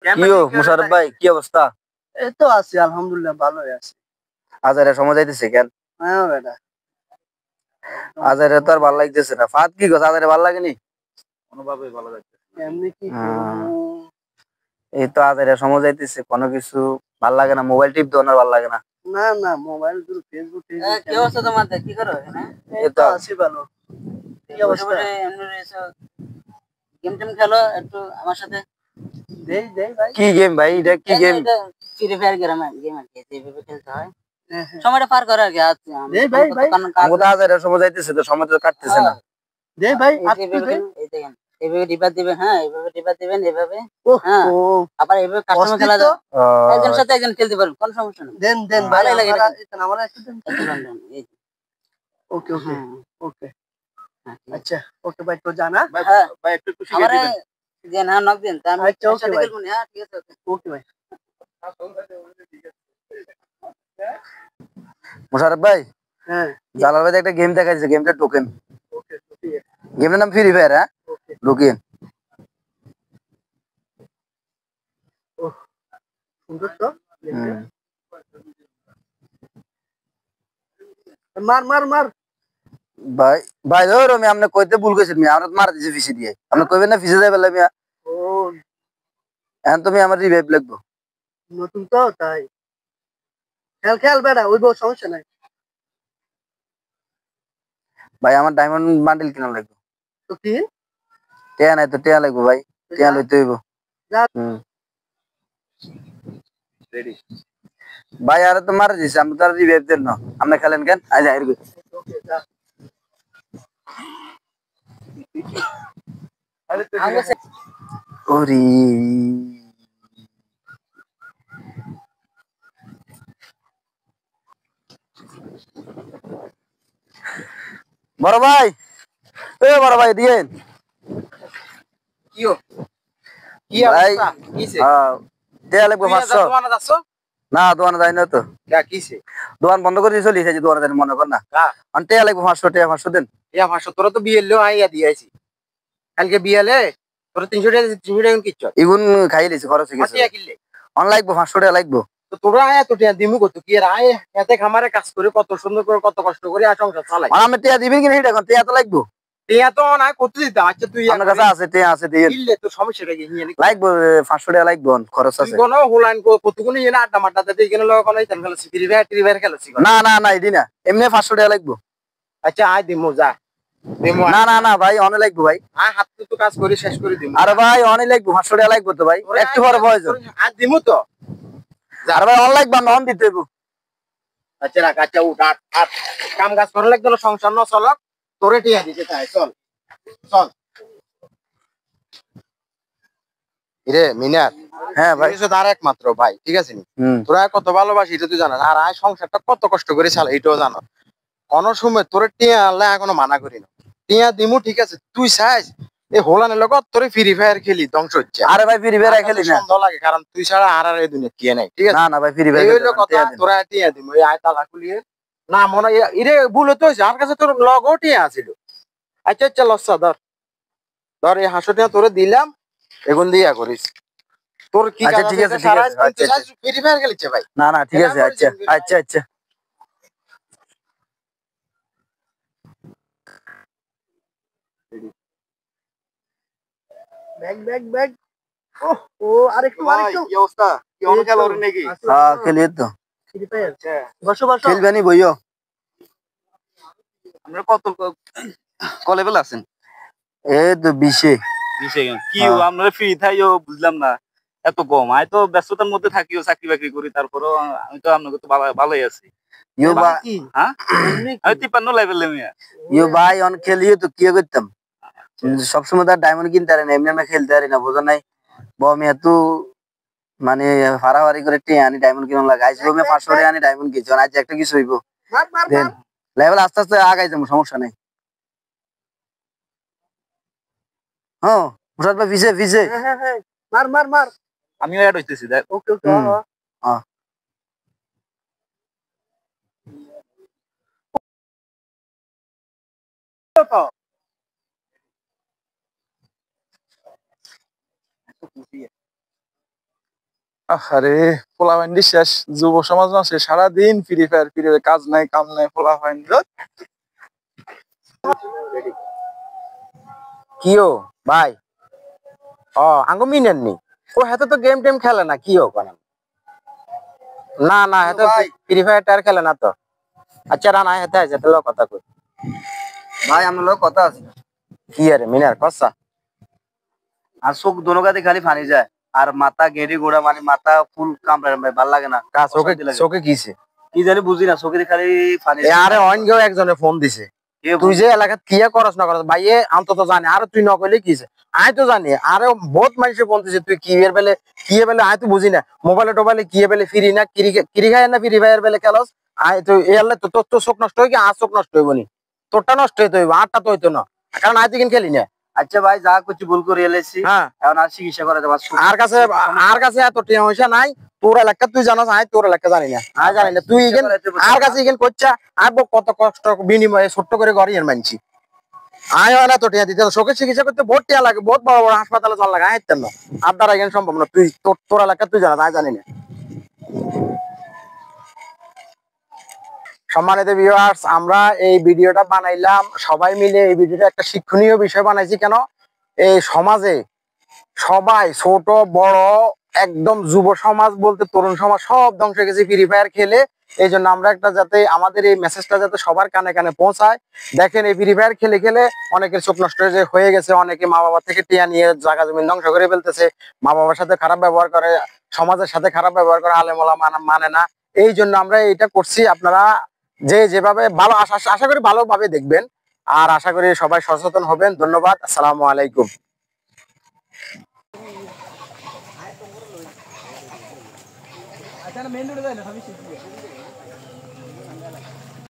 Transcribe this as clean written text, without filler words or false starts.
কিও মুশারফ ভাই, কি অবস্থা? এই তো আছি আলহামদুলিল্লাহ, ভালোই আছি। আজারে সময় যাইতেছে কেন? হ্যাঁ বেটা, আজারে তো আর ভালো লাগতেছে না। ফাত কি কথা, আজারে ভালো লাগেনি? কোনোভাবে ভালো লাগছে এমনি কি এই তো আজারে সময় যাইতেছে, কোনো কিছু ভাল লাগে না। মোবাইল টিপ দোনার ভালো লাগে না। না না, মোবাইল গুলো ফেসবুক কি অবস্থা তোমাদের, কি করো এখানে? এই তো আছি ভালো। কি অবস্থা? এমনি রয়েছো, গেম টেম খেলো একটু আমার সাথে। দেই দেই ভাই। কি গেম ভাই? এটা কি গেম? ফ্রি ফায়ার গেম আর কি, যেভাবে খেলতে হয় সময়টা পার করো আর কি। দেই ভাই ভাই, আমগো তো আজারে সময় যাইতেছে, তো সময় তো কাটতেছে না। দেই ভাই, এই দেখেন এইভাবে ডিপার দিবেন। হ্যাঁ এইভাবে ডিপার দিবেন, এইভাবে। হ্যাঁ আবার এইভাবে কাস্টমার খেলা যায়, একজনের সাথে একজন খেলতে পারবেন, কোনো সমস্যা নেই। দেন দেন ভাই, ভালোই লাগে। আমরা একটু দেন। ওকে ওকে ওকে, আচ্ছা ওকে ভাই, তো জানা ভাই একটু শিখিয়ে দিবেন। দেন, হ্যাঁ নক দেন, তা আমি সাথে খেলবো না। হ্যাঁ ঠিক আছে, ওকে ভাই। মুশারফ ভাই, হ্যাঁ জালাল ভাই একটা গেম দেখাইছে, গেমটা টোকেন। ওকে ঠিক আছে, গেমের নাম ফ্রি ফায়ার। হ্যাঁ ওকে ঢুকিয়ে সুন্দর তো। মার মার মার ভাই। ভাই ধরো আমি আপনি কইতে ভুল কইছেন, আমি আমরা মার দিছি ফিসি দিয়ে। আপনি কইবেন না ফিসে যাই বলে মিয়া। ও এখন তুমি আমার রিভাইভ লাগবো। নতুন তো তাই খেল খেল বেটা, ওই বউ সমস্যা নাই। ভাই আমার ডায়মন্ড বান্ডেল কিনা লাগবে। তো কি টেয়া নাই তো, টেয়া লাগবো ভাই, টেয়া লইতে হইব। রেডি ভাই আরে তো মারা দিছে, আমি তো আর রিভাইভ দেন না। আপনি খেলেন কেন? আই যাই রে। ওকে যা। ওরে বড় ভাই, এ বড় ভাই দিয়েন। কিও কি ভাই অবস্থা? কিছে টেয়া লাগবে 500। দোকানে যাচ্ছো? না দোকানে যাই না তো। যা কিছে দোকান বন্ধ করে দিয়ে চলে এসেছি, দোকানে যাই মনে কর না। আমি টেয়া লাগবে 500, টেয়া 500 দেন। ইয়া 500 তোরা তো বিয়েলো আইয়া দিয়েছি কালকে বিয়েলে, তোরা 300 টাকা 300 টাকা কিচ্ছু ইগুন খাই লিছি, খরচ হয়ে গেছে। কিনলে অন লাগবো 500 টাকা লাগবো। তো তোরা আয়া তো টিয়া দিমু কত কি আর আয় এতে খামারে কাজ করে কত সুন্দর করে কত কষ্ট করে আর সংসার চালাই। আমি টেয়া দিবেন কিনা এটা, টেয়া তো লাগবো। টিয়া তো না কত দিতে। আচ্ছা তুই আমার কাছে আছে, টেয়া আছে, দিয়েন। কিনলে তো সমস্যাটা কি নিয়ে লাগবো 500 টাকা লাগবো, খরচ আছে। কোন হোলাইন কতগুলো ইয়ে না আড্ডা মাড্ডা দিতে এখানে লোক কোনো ইতান খেলা ফ্রি ফায়ার ট্রি ফায়ার খেলা শিখো না না না এদি না, এমনি 500 টাকা লাগবো। আচ্ছা আয় দিমু যা দিমু। না না না ভাই অনেক লাগবো ভাই। আয় হাত তো কাজ করে শেষ করে দিমু। আরে ভাই অনেক লাগবো, 500 টাকা লাগবো তো ভাই, একটু বড় প্রয়োজন। আজ দিমু তো। আরে ভাই অন লাগবে, আমি অন দিতে হইব। আচ্ছা রাখ, আচ্ছা উঠ আট আট কাম কাজ করা লাগবে না, সংসার ন চলক তোরে টিয়া দিতে চাই। চল চল রে মিনার। হ্যাঁ ভাই, তার একমাত্র ভাই, ঠিক আছে নি? তোরা কত ভালোবাসি এটা তুই জানাস, আর আয় সংসারটা কত কষ্ট করে চালা এটাও জানো। কোন সময় তোরে টিয়া আনলে এখনো মানা করি না, টিয়া দিমু ঠিক আছে। তুই চাইস এই হোলানের লগত তোরে ফ্রি ফায়ার খেলি ধ্বংস হচ্ছে। আরে ভাই ফ্রি ফায়ার খেলি না, সন্দেহ লাগে, কারণ তুই ছাড়া আর এই দুনিয়া কে নাই, ঠিক আছে? না না ভাই ফ্রি এই ফায়ার হইলো কথা। তোরা টিয়া দিমু এই আয় তালা খুলিয়ে না মনে ইরে ভুল হতে হয়েছে, আমার কাছে তোর লগও টিয়া আছিল। আচ্ছা আচ্ছা লস্যা ধর ধর এই 500 টাকা তোরে দিলাম, এগুন দিয়া করিস তোর কি। আচ্ছা ঠিক আছে, ঠিক আছে। আচ্ছা ফ্রি ফায়ার খেলিছে ভাই। না না ঠিক আছে, আচ্ছা আচ্ছা আচ্ছা। Bag bag bag. ও আরেকটু আরেকটু। কি অবস্থা? কি অন খেলা ওরে নাকি? হ্যাঁ খেলি তো। ফ্রি ফায়ার বসো বসো। খেলবেনি বইও। আমরা কত লেভেল আছেন? এই তো 20 কি আপনারা ফ্রি থাইও বুঝলাম না, এত কম। আমি তো ব্যস্ততার মধ্যে থাকিও, চাকরি বাকরি করি, তারপরেও আমি তো আপনাকে তো ভালোই আছি। ইউ ভাই, হ্যাঁ আমি 53 লেভেল মিয়া। ইউ ভাই অন খেলিও তো কি করতাম, সবসময় তার ডায়মন্ড কিনতে পারি না, এমনি আমি খেলতে পারি না, বোঝা নাই। আমি এত মানে হারাহারি করে টিয়া আনি ডায়মন্ড কিনা লাগে। আইসি আমি 500 টাকা আনি ডায়মন্ড কিনছি, আজ একটা কিছু হইব। দেন লেভেল আস্তে আস্তে আগাই যাবো, সমস্যা নেই। হ্যাঁ মুশারফ ভাই ভিজে ভিজে। মার মার মার। আমিও অ্যাড হইতেছি দেখ। ওকে ওকে হ্যাঁ আরে পোলাপাইন শেষ, যুব সমাজ না শেষ, সারাদিন ফ্রি ফায়ার কাজ নাই কাম নাই পোলাপাইন। কিও ভাই আঙ্গো মিনেন নি ও হাতে তো গেম টেম খেলে না কিও কোন না না হাতে ফ্রি ফায়ার টায়ার খেলে না তো। আচ্ছা রানা হাতে আছে তাহলে কথা কই ভাই আমার লোক কথা আছে কি আরে মিনার কসা আর চোখ দোনোগাতে খালি ফানি যায় আর মাথা গেড়ি গোড়া মানে মাথা ফুল কামড়ে ভাই ভাল লাগে না কা চোখে চোখে কিছে কি জানি বুঝি না চোখে খালি ফানি আরে অনগেও একজনে ফোন দিছে তুই যে এলাকাত কি করস না করস ভাইয়ে অন্তত জানে আর তুই ন কইলে কিছে আই তো জানি আরে বহুত মানুষে ফোন দিছে তুই কি এর বেলে আই তো বুঝি না মোবাইলে টোবাইলে কি বেলে ফ্রি না কিরি খায় না ফ্রি ফায়ার বেলে খেলস আই তো এলে তো তোর তো চোখ নষ্ট হই কি আর চোখ নষ্ট হইব নি তোরটা নষ্ট হইতো হইব আরটা তো হইতো না কারণ আই তো কিন খেলি না। আচ্ছা ভাই যা কিছু ভুল করে এলেছি হ্যাঁ এখন আর চিকিৎসা করে দেব আর কাছে এত টিয়া পয়সা নাই তোর এলাকা তুই জানাস আই তোর এলাকা জানি না আই জানি না তুই ইগেন আর কাছে ইগেন কইছা আর কত কষ্ট বিনিময়ে ছোট্ট করে ঘরে এর মানছি আয় না তো টিয়া দিতে চোখের চিকিৎসা করতে বহুত টিয়া লাগে বহুত বড় বড় হাসপাতালে চল লাগে আইতেন না আর দ্বারা ইগেন সম্ভব না তুই তোর এলাকা তুই জানাস আই জানি না। সম্মানিত ভিউয়ার্স আমরা এই ভিডিওটা বানাইলাম সবাই মিলে এই ভিডিওটা একটা শিক্ষণীয় বিষয় বানাইছি কেন এই সমাজে সবাই ছোট বড় একদম যুব সমাজ বলতে তরুণ সমাজ সব ধ্বংস হয়ে গেছে ফ্রি ফায়ার খেলে। এই জন্য আমরা একটা যাতে আমাদের এই মেসেজটা যাতে সবার কানে কানে পৌঁছায়। দেখেন এই ফ্রি ফায়ার খেলে খেলে অনেকের চোখ নষ্ট হয়ে গেছে, অনেকে মা বাবা থেকে টিয়া নিয়ে জায়গা জমি ধ্বংস করে ফেলতেছে, মা বাবার সাথে খারাপ ব্যবহার করে, সমাজের সাথে খারাপ ব্যবহার করে, আলেমোলা মানে না। এই জন্য আমরা এটা করছি। আপনারা যেভাবে ভালো আশা করি ভালোভাবে দেখবেন আর আশা করি সবাই সচেতন হবেন। ধন্যবাদ। আসসালামু আলাইকুম। আচ্ছা মেন রোডে যায় না